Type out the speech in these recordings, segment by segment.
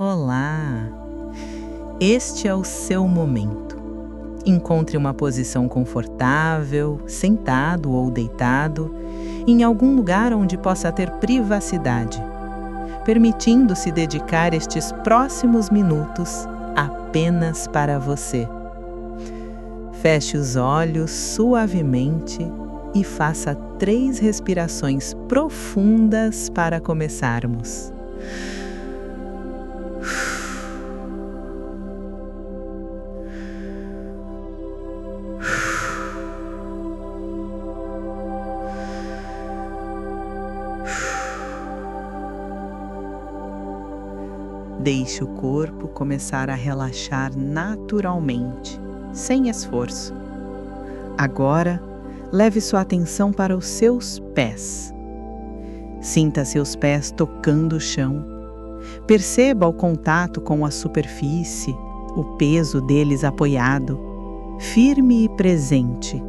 Olá! Este é o seu momento. Encontre uma posição confortável, sentado ou deitado, em algum lugar onde possa ter privacidade, permitindo-se dedicar estes próximos minutos apenas para você. Feche os olhos suavemente e faça 3 respirações profundas para começarmos. Deixe o corpo começar a relaxar naturalmente, sem esforço. Agora, leve sua atenção para os seus pés. Sinta seus pés tocando o chão. Perceba o contato com a superfície, o peso deles apoiado, firme e presente.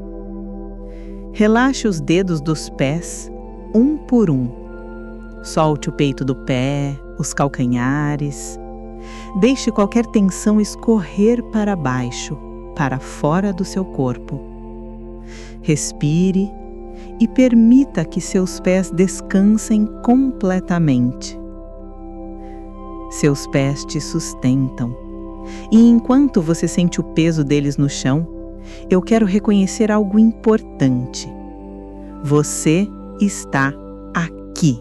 Relaxe os dedos dos pés, um por um. Solte o peito do pé, os calcanhares. Deixe qualquer tensão escorrer para baixo, para fora do seu corpo. Respire e permita que seus pés descansem completamente. Seus pés te sustentam. E enquanto você sente o peso deles no chão, eu quero reconhecer algo importante. Você está aqui,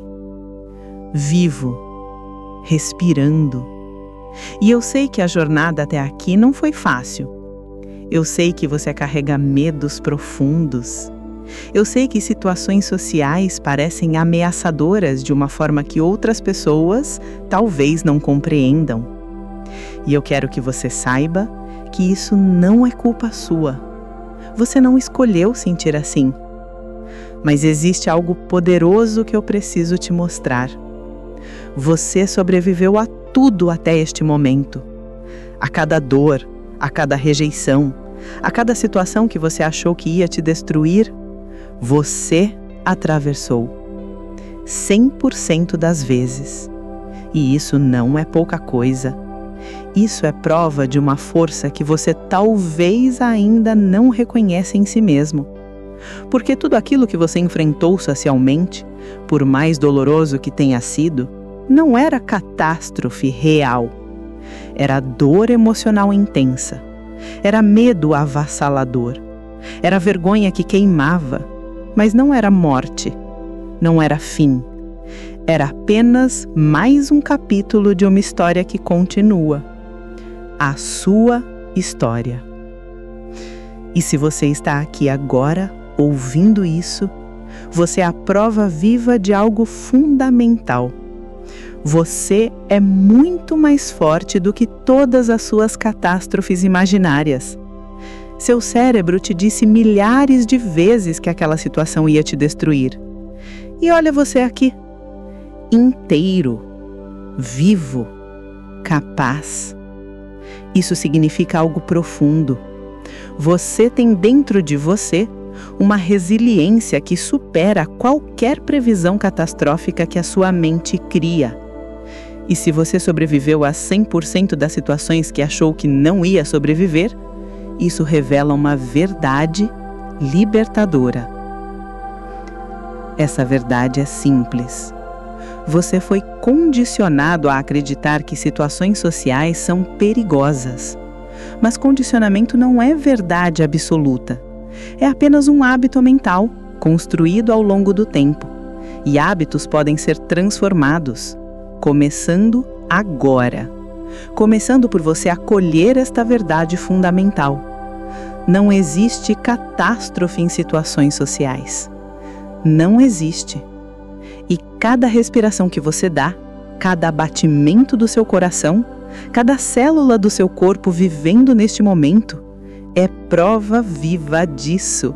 vivo, respirando. E eu sei que a jornada até aqui não foi fácil. Eu sei que você carrega medos profundos. Eu sei que situações sociais parecem ameaçadoras de uma forma que outras pessoas talvez não compreendam. E eu quero que você saiba que isso não é culpa sua. Você não escolheu sentir assim. Mas existe algo poderoso que eu preciso te mostrar. Você sobreviveu a tudo até este momento. A cada dor, a cada rejeição, a cada situação que você achou que ia te destruir, você atravessou 100% das vezes. E isso não é pouca coisa. Isso é prova de uma força que você talvez ainda não reconhece em si mesmo. Porque tudo aquilo que você enfrentou socialmente, por mais doloroso que tenha sido, não era catástrofe real. Era dor emocional intensa. Era medo avassalador. Era vergonha que queimava. Mas não era morte. Não era fim. Era apenas mais um capítulo de uma história que continua. A sua história. E se você está aqui agora, ouvindo isso, você é a prova viva de algo fundamental. Você é muito mais forte do que todas as suas catástrofes imaginárias. Seu cérebro te disse milhares de vezes que aquela situação ia te destruir. E olha você aqui, inteiro, vivo, capaz. Isso significa algo profundo. Você tem dentro de você uma resiliência que supera qualquer previsão catastrófica que a sua mente cria. E se você sobreviveu a 100% das situações que achou que não ia sobreviver, isso revela uma verdade libertadora. Essa verdade é simples. Você foi condicionado a acreditar que situações sociais são perigosas. Mas condicionamento não é verdade absoluta. É apenas um hábito mental, construído ao longo do tempo. E hábitos podem ser transformados, começando agora. Começando por você acolher esta verdade fundamental. Não existe catástrofe em situações sociais. Não existe. E cada respiração que você dá, cada batimento do seu coração, cada célula do seu corpo vivendo neste momento, é prova viva disso.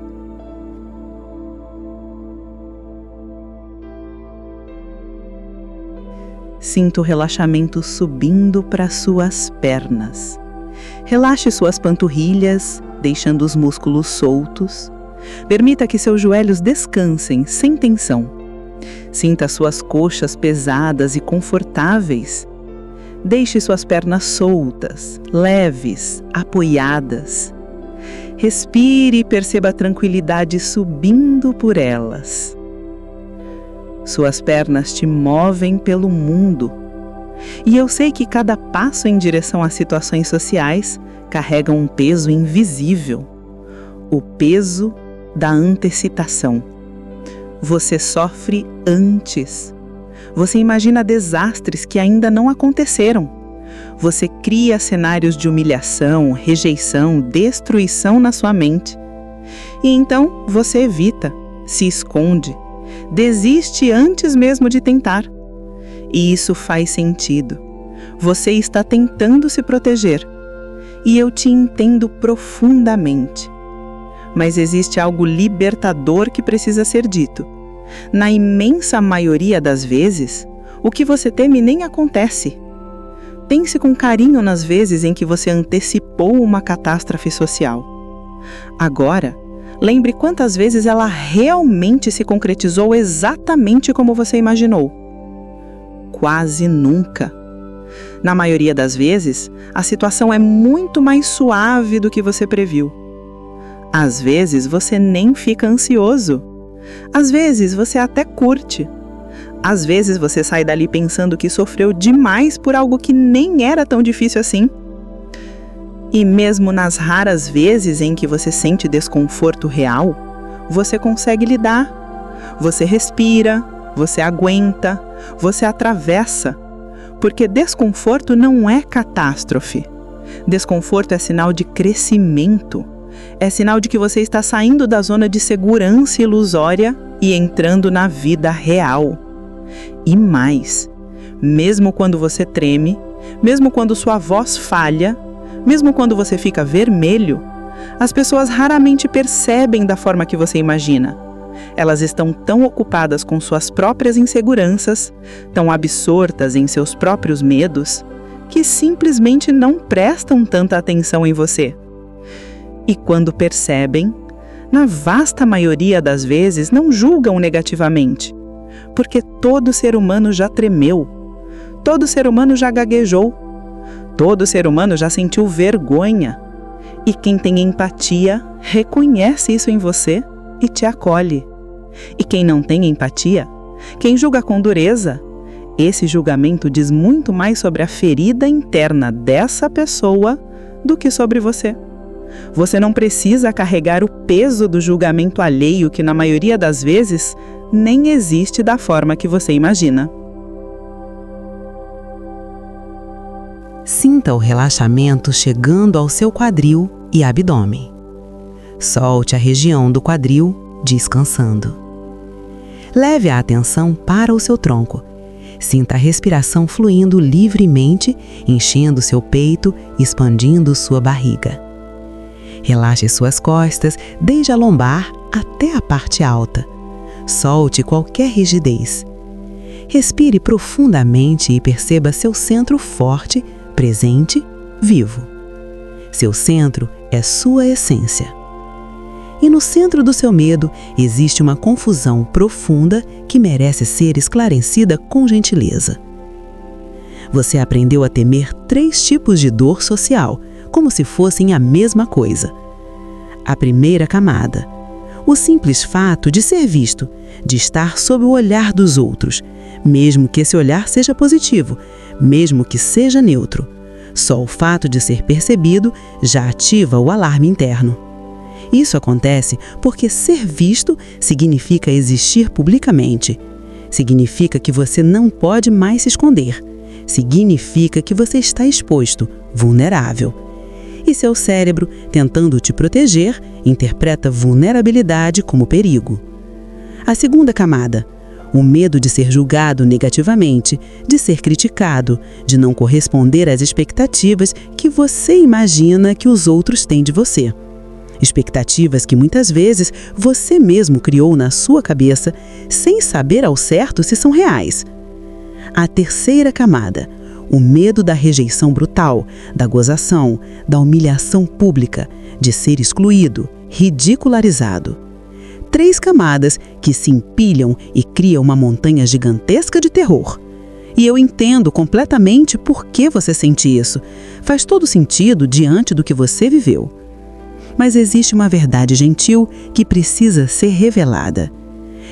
Sinta o relaxamento subindo para suas pernas. Relaxe suas panturrilhas, deixando os músculos soltos. Permita que seus joelhos descansem sem tensão. Sinta suas coxas pesadas e confortáveis. Deixe suas pernas soltas, leves, apoiadas. Respire e perceba a tranquilidade subindo por elas. Suas pernas te movem pelo mundo. E eu sei que cada passo em direção às situações sociais carrega um peso invisível. O peso da antecipação. Você sofre antes. Você imagina desastres que ainda não aconteceram. Você cria cenários de humilhação, rejeição, destruição na sua mente. E então você evita, se esconde, desiste antes mesmo de tentar. E isso faz sentido. Você está tentando se proteger. E eu te entendo profundamente. Mas existe algo libertador que precisa ser dito. Na imensa maioria das vezes, o que você teme nem acontece. Pense com carinho nas vezes em que você antecipou uma catástrofe social. Agora, lembre quantas vezes ela realmente se concretizou exatamente como você imaginou. Quase nunca. Na maioria das vezes, a situação é muito mais suave do que você previu. Às vezes, você nem fica ansioso. Às vezes, você até curte. Às vezes, você sai dali pensando que sofreu demais por algo que nem era tão difícil assim. E mesmo nas raras vezes em que você sente desconforto real, você consegue lidar. Você respira, você aguenta, você atravessa. Porque desconforto não é catástrofe. Desconforto é sinal de crescimento. É sinal de que você está saindo da zona de segurança ilusória e entrando na vida real. E mais, mesmo quando você treme, mesmo quando sua voz falha, mesmo quando você fica vermelho, as pessoas raramente percebem da forma que você imagina. Elas estão tão ocupadas com suas próprias inseguranças, tão absortas em seus próprios medos, que simplesmente não prestam tanta atenção em você. E quando percebem, na vasta maioria das vezes não julgam negativamente, porque todo ser humano já tremeu, todo ser humano já gaguejou, todo ser humano já sentiu vergonha. E quem tem empatia reconhece isso em você e te acolhe. E quem não tem empatia, quem julga com dureza, esse julgamento diz muito mais sobre a ferida interna dessa pessoa do que sobre você. Você não precisa carregar o peso do julgamento alheio que, na maioria das vezes, nem existe da forma que você imagina. Sinta o relaxamento chegando ao seu quadril e abdômen. Solte a região do quadril, descansando. Leve a atenção para o seu tronco. Sinta a respiração fluindo livremente, enchendo seu peito, expandindo sua barriga. Relaxe suas costas, desde a lombar até a parte alta. Solte qualquer rigidez. Respire profundamente e perceba seu centro forte, presente, vivo. Seu centro é sua essência. E no centro do seu medo existe uma confusão profunda que merece ser esclarecida com gentileza. Você aprendeu a temer 3 tipos de dor social, como se fossem a mesma coisa. A primeira camada, o simples fato de ser visto, de estar sob o olhar dos outros, mesmo que esse olhar seja positivo, mesmo que seja neutro. Só o fato de ser percebido já ativa o alarme interno. Isso acontece porque ser visto significa existir publicamente. Significa que você não pode mais se esconder. Significa que você está exposto, vulnerável. E seu cérebro, tentando te proteger, interpreta vulnerabilidade como perigo. A segunda camada, o medo de ser julgado negativamente, de ser criticado, de não corresponder às expectativas que você imagina que os outros têm de você. Expectativas que muitas vezes você mesmo criou na sua cabeça, sem saber ao certo se são reais. A terceira camada, o medo da rejeição brutal, da gozação, da humilhação pública, de ser excluído, ridicularizado. 3 camadas que se empilham e criam uma montanha gigantesca de terror. E eu entendo completamente por que você sente isso. Faz todo sentido diante do que você viveu. Mas existe uma verdade gentil que precisa ser revelada.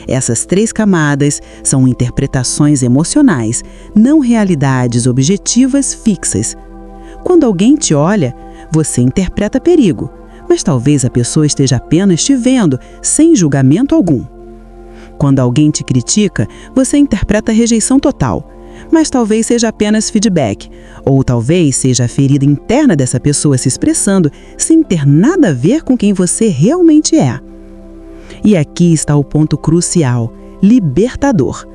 Essas 3 camadas são interpretações emocionais, não realidades objetivas fixas. Quando alguém te olha, você interpreta perigo, mas talvez a pessoa esteja apenas te vendo, sem julgamento algum. Quando alguém te critica, você interpreta rejeição total, mas talvez seja apenas feedback, ou talvez seja a ferida interna dessa pessoa se expressando sem ter nada a ver com quem você realmente é. E aqui está o ponto crucial, libertador.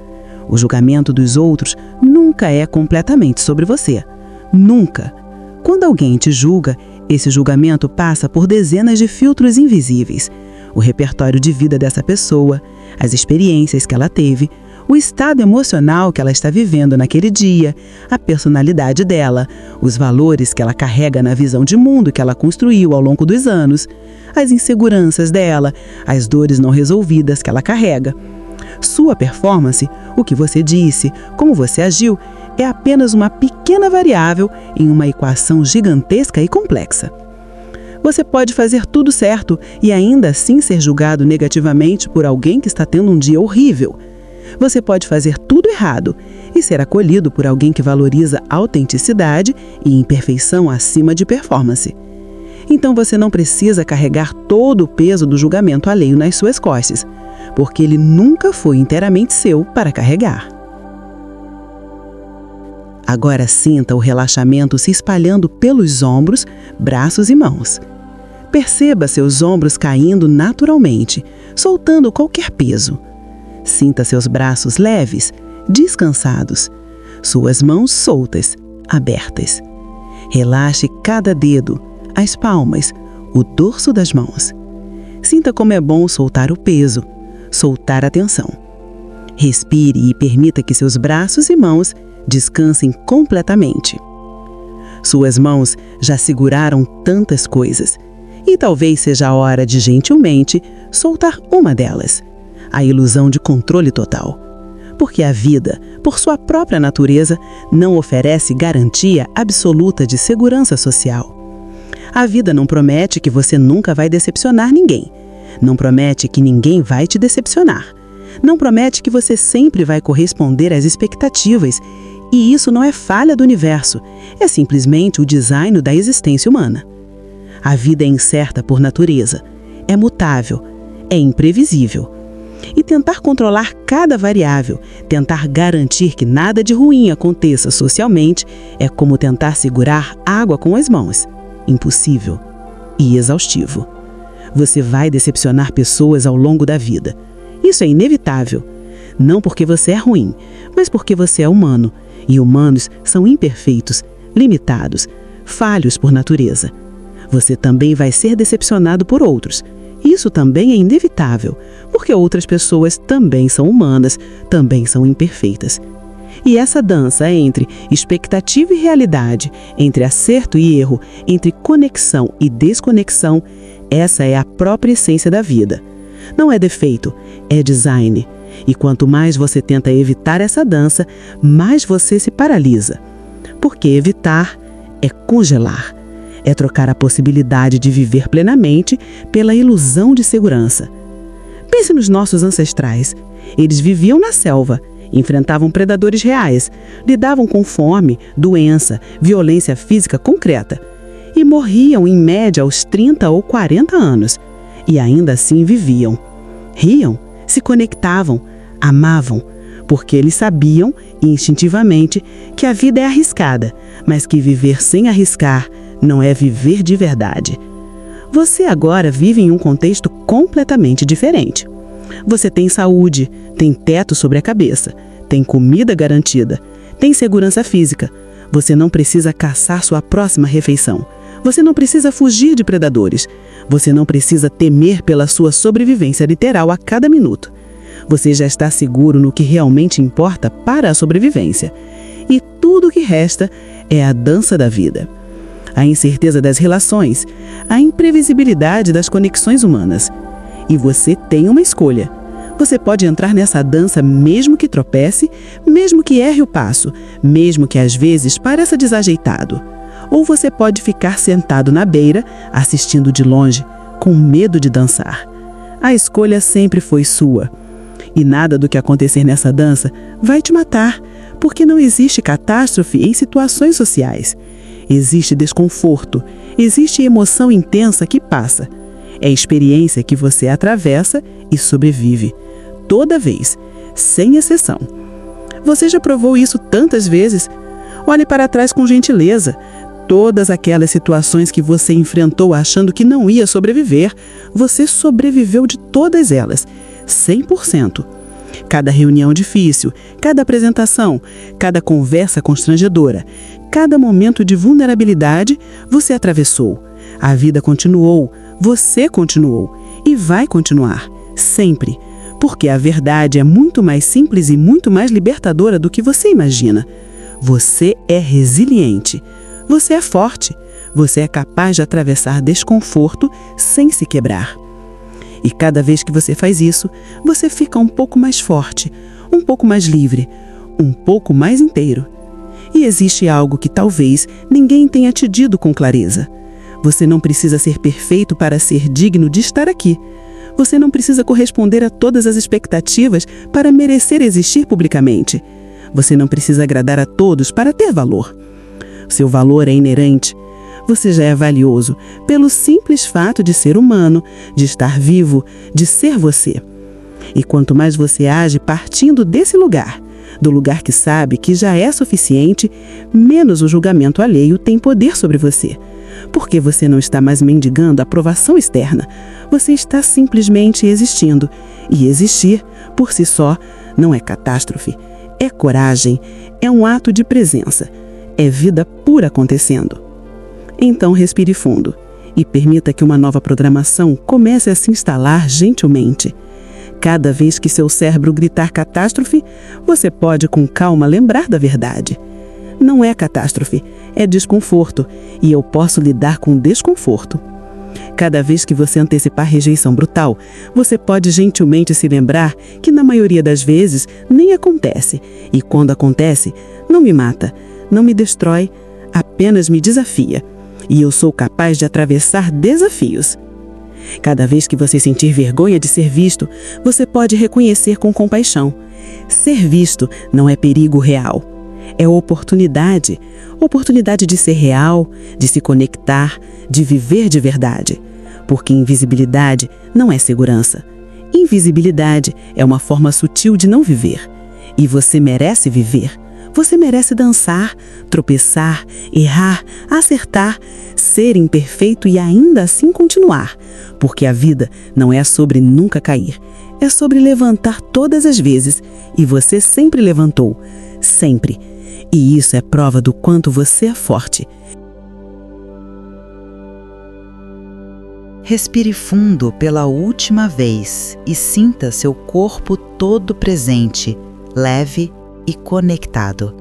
O julgamento dos outros nunca é completamente sobre você. Nunca. Quando alguém te julga, esse julgamento passa por dezenas de filtros invisíveis. O repertório de vida dessa pessoa, as experiências que ela teve, o estado emocional que ela está vivendo naquele dia, a personalidade dela, os valores que ela carrega na visão de mundo que ela construiu ao longo dos anos, as inseguranças dela, as dores não resolvidas que ela carrega. Sua performance, o que você disse, como você agiu, é apenas uma pequena variável em uma equação gigantesca e complexa. Você pode fazer tudo certo e ainda assim ser julgado negativamente por alguém que está tendo um dia horrível. Você pode fazer tudo errado e ser acolhido por alguém que valoriza autenticidade e imperfeição acima de performance. Então você não precisa carregar todo o peso do julgamento alheio nas suas costas, porque ele nunca foi inteiramente seu para carregar. Agora sinta o relaxamento se espalhando pelos ombros, braços e mãos. Perceba seus ombros caindo naturalmente, soltando qualquer peso. Sinta seus braços leves, descansados, suas mãos soltas, abertas. Relaxe cada dedo, as palmas, o dorso das mãos. Sinta como é bom soltar o peso, soltar a tensão. Respire e permita que seus braços e mãos descansem completamente. Suas mãos já seguraram tantas coisas, e talvez seja a hora de gentilmente soltar uma delas. A ilusão de controle total. Porque a vida, por sua própria natureza, não oferece garantia absoluta de segurança social. A vida não promete que você nunca vai decepcionar ninguém. Não promete que ninguém vai te decepcionar. Não promete que você sempre vai corresponder às expectativas. E isso não é falha do universo, é simplesmente o design da existência humana. A vida é incerta por natureza, é mutável, é imprevisível. E tentar controlar cada variável, tentar garantir que nada de ruim aconteça socialmente, é como tentar segurar água com as mãos. Impossível e exaustivo. Você vai decepcionar pessoas ao longo da vida. Isso é inevitável. Não porque você é ruim, mas porque você é humano. E humanos são imperfeitos, limitados, falhos por natureza. Você também vai ser decepcionado por outros. Isso também é inevitável, porque outras pessoas também são humanas, também são imperfeitas. E essa dança entre expectativa e realidade, entre acerto e erro, entre conexão e desconexão, essa é a própria essência da vida. Não é defeito, é design. E quanto mais você tenta evitar essa dança, mais você se paralisa. Porque evitar é congelar. É trocar a possibilidade de viver plenamente pela ilusão de segurança. Pense nos nossos ancestrais. Eles viviam na selva, enfrentavam predadores reais, lidavam com fome, doença, violência física concreta. E morriam, em média, aos 30 ou 40 anos. E ainda assim viviam. Riam, se conectavam, amavam, porque eles sabiam, instintivamente, que a vida é arriscada, mas que viver sem arriscar não é viver de verdade. Você agora vive em um contexto completamente diferente. Você tem saúde, tem teto sobre a cabeça, tem comida garantida, tem segurança física. Você não precisa caçar sua próxima refeição. Você não precisa fugir de predadores. Você não precisa temer pela sua sobrevivência literal a cada minuto. Você já está seguro no que realmente importa para a sobrevivência. E tudo o que resta é a dança da vida. A incerteza das relações, a imprevisibilidade das conexões humanas. E você tem uma escolha. Você pode entrar nessa dança mesmo que tropece, mesmo que erre o passo, mesmo que às vezes pareça desajeitado. Ou você pode ficar sentado na beira, assistindo de longe, com medo de dançar. A escolha sempre foi sua. E nada do que acontecer nessa dança vai te matar, porque não existe catástrofe em situações sociais. Existe desconforto, existe emoção intensa que passa. É experiência que você atravessa e sobrevive. Toda vez, sem exceção. Você já provou isso tantas vezes? Olhe para trás com gentileza. Todas aquelas situações que você enfrentou achando que não ia sobreviver, você sobreviveu de todas elas, 100%. Cada reunião difícil, cada apresentação, cada conversa constrangedora, cada momento de vulnerabilidade, você atravessou. A vida continuou, você continuou e vai continuar, sempre. Porque a verdade é muito mais simples e muito mais libertadora do que você imagina. Você é resiliente. Você é forte. Você é capaz de atravessar desconforto sem se quebrar. E cada vez que você faz isso, você fica um pouco mais forte, um pouco mais livre, um pouco mais inteiro. E existe algo que talvez ninguém tenha te dito com clareza. Você não precisa ser perfeito para ser digno de estar aqui. Você não precisa corresponder a todas as expectativas para merecer existir publicamente. Você não precisa agradar a todos para ter valor. Seu valor é inerente. Você já é valioso pelo simples fato de ser humano, de estar vivo, de ser você. E quanto mais você age partindo desse lugar, do lugar que sabe que já é suficiente, menos o julgamento alheio tem poder sobre você. Porque você não está mais mendigando aprovação externa. Você está simplesmente existindo. E existir, por si só, não é catástrofe. É coragem, é um ato de presença. É vida pura acontecendo. Então respire fundo e permita que uma nova programação comece a se instalar gentilmente. Cada vez que seu cérebro gritar catástrofe, você pode com calma lembrar da verdade. Não é catástrofe, é desconforto, e eu posso lidar com desconforto. Cada vez que você antecipar rejeição brutal, você pode gentilmente se lembrar que na maioria das vezes nem acontece, e quando acontece, não me mata, não me destrói, apenas me desafia. E eu sou capaz de atravessar desafios. Cada vez que você sentir vergonha de ser visto, você pode reconhecer com compaixão. Ser visto não é perigo real. É oportunidade. Oportunidade de ser real, de se conectar, de viver de verdade. Porque invisibilidade não é segurança. Invisibilidade é uma forma sutil de não viver. E você merece viver. Você merece dançar, tropeçar, errar, acertar, ser imperfeito e ainda assim continuar. Porque a vida não é sobre nunca cair. É sobre levantar todas as vezes. E você sempre levantou. Sempre. E isso é prova do quanto você é forte. Respire fundo pela última vez e sinta seu corpo todo presente, leve e conectado.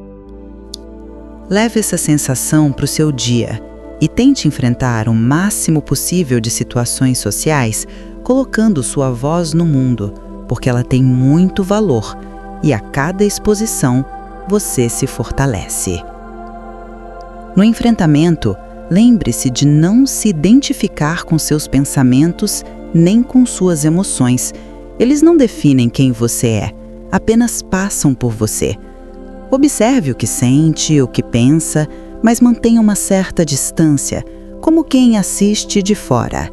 Leve essa sensação para o seu dia e tente enfrentar o máximo possível de situações sociais colocando sua voz no mundo, porque ela tem muito valor e a cada exposição você se fortalece. No enfrentamento, lembre-se de não se identificar com seus pensamentos nem com suas emoções. Eles não definem quem você é, apenas passam por você. Observe o que sente, o que pensa, mas mantenha uma certa distância, como quem assiste de fora.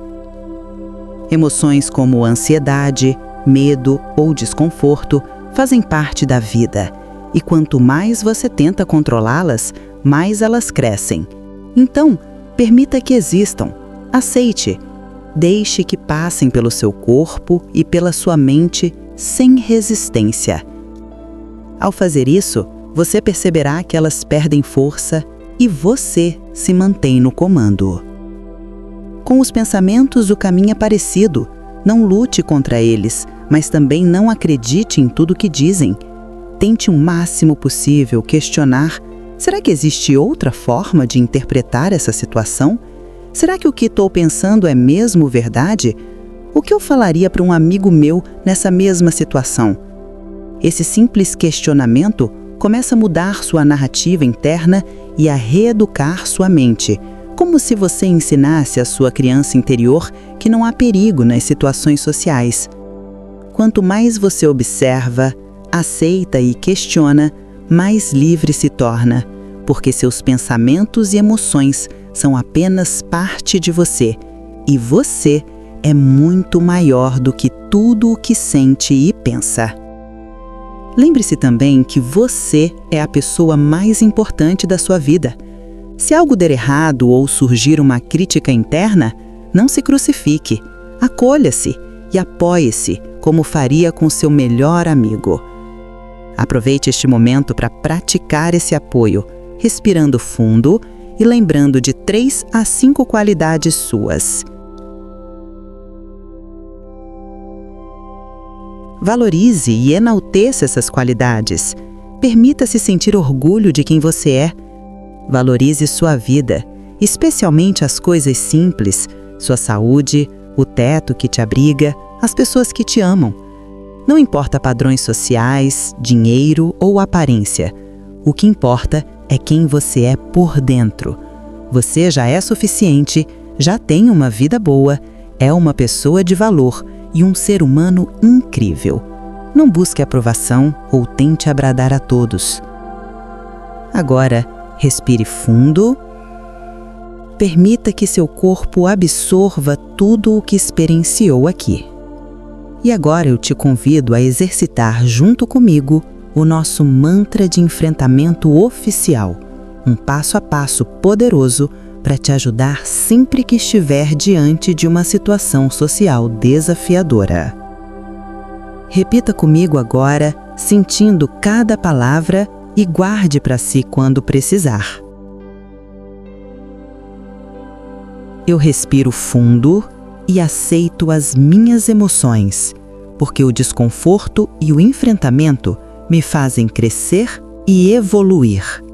Emoções como ansiedade, medo ou desconforto fazem parte da vida, e quanto mais você tenta controlá-las, mais elas crescem. Então, permita que existam, aceite, deixe que passem pelo seu corpo e pela sua mente sem resistência. Ao fazer isso, você perceberá que elas perdem força e você se mantém no comando. Com os pensamentos, o caminho é parecido. Não lute contra eles, mas também não acredite em tudo que dizem. Tente o máximo possível questionar: será que existe outra forma de interpretar essa situação? Será que o que estou pensando é mesmo verdade? O que eu falaria para um amigo meu nessa mesma situação? Esse simples questionamento começa a mudar sua narrativa interna e a reeducar sua mente, como se você ensinasse à sua criança interior que não há perigo nas situações sociais. Quanto mais você observa, aceita e questiona, mais livre se torna, porque seus pensamentos e emoções são apenas parte de você, e você é muito maior do que tudo o que sente e pensa. Lembre-se também que você é a pessoa mais importante da sua vida. Se algo der errado ou surgir uma crítica interna, não se crucifique, acolha-se e apoie-se como faria com seu melhor amigo. Aproveite este momento para praticar esse apoio, respirando fundo e lembrando de 3 a 5 qualidades suas. Valorize e enalteça essas qualidades. Permita-se sentir orgulho de quem você é. Valorize sua vida, especialmente as coisas simples, sua saúde, o teto que te abriga, as pessoas que te amam. Não importa padrões sociais, dinheiro ou aparência. O que importa é quem você é por dentro. Você já é suficiente, já tem uma vida boa, é uma pessoa de valor e um ser humano incrível. Não busque aprovação ou tente agradar a todos. Agora, respire fundo. Permita que seu corpo absorva tudo o que experienciou aqui. E agora eu te convido a exercitar junto comigo o nosso mantra de enfrentamento oficial, um passo a passo poderoso para te ajudar sempre que estiver diante de uma situação social desafiadora. Repita comigo agora, sentindo cada palavra, e guarde para si quando precisar. Eu respiro fundo e aceito as minhas emoções, porque o desconforto e o enfrentamento me fazem crescer e evoluir.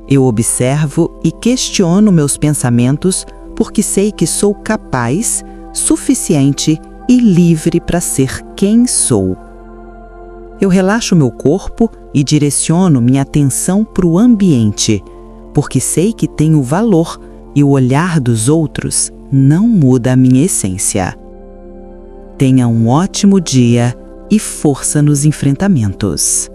Eu observo e questiono meus pensamentos porque sei que sou capaz, suficiente e livre para ser quem sou. Eu relaxo meu corpo e direciono minha atenção para o ambiente, porque sei que tenho valor e o olhar dos outros não muda a minha essência. Tenha um ótimo dia e força nos enfrentamentos.